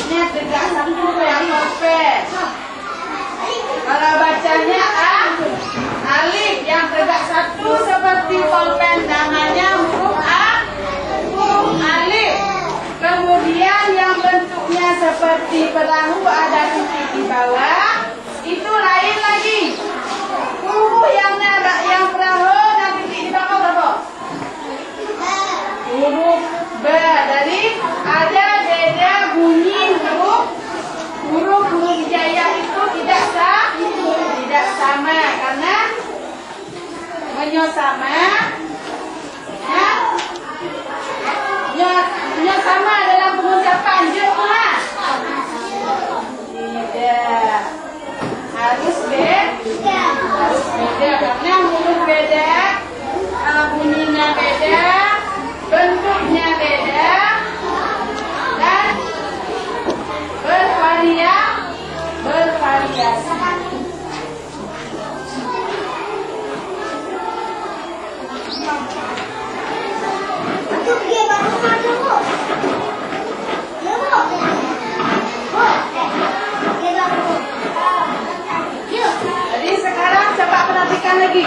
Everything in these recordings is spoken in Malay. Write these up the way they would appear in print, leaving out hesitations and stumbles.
Ini tegak satu yang perfect. Kalau bacanya alif yang tegak satu seperti pulpen, namanya huruf huruf alif. Kemudian yang bentuknya seperti perahu ada titik di bawah, itu lain lagi. Huruf yang perahu dan titik di bawah berapa? Huruf B. Jadi ada beda bunyi huruf hijaiyah itu tidak sama karena sama sama dalam pengucapan tidak harus beda karena huruf beda, bunyinya beda, bentuknya beda dan bervariasi. Jadi sekarang coba perhatikan lagi.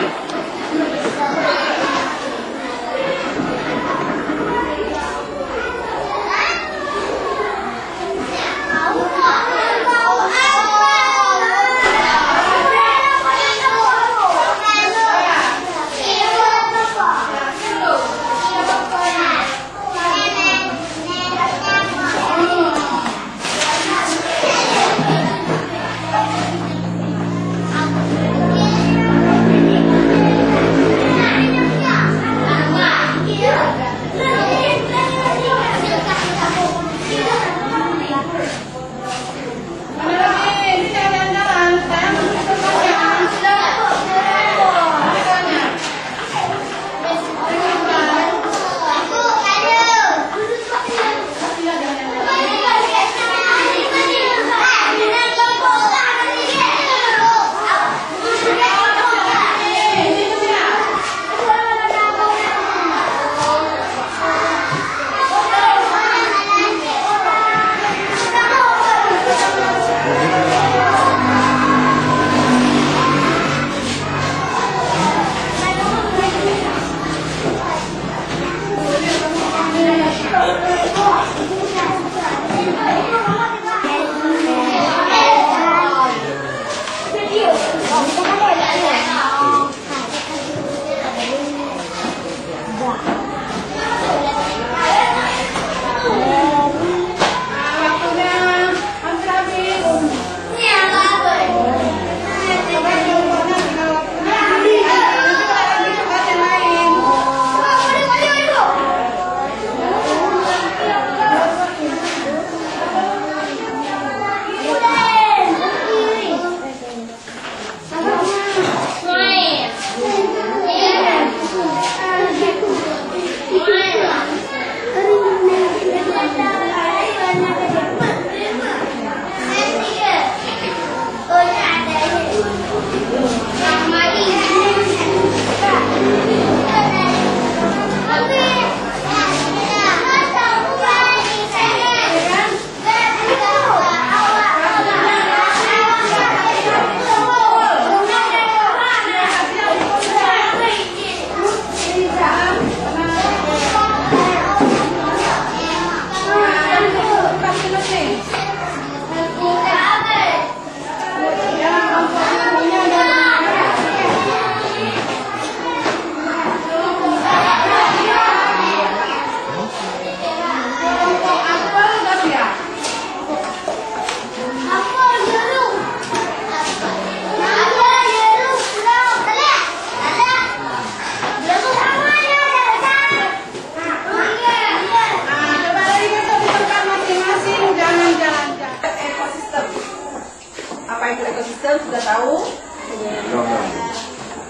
Sudah tahu?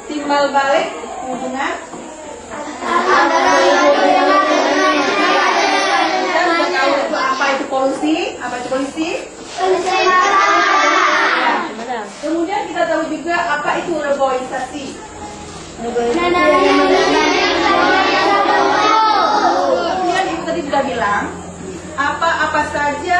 Timbal balik hubungan apa itu polusi? Apa itu polusi? Kemudian kita tahu juga apa itu reboisasi. Kemudian ibu tadi sudah bilang apa saja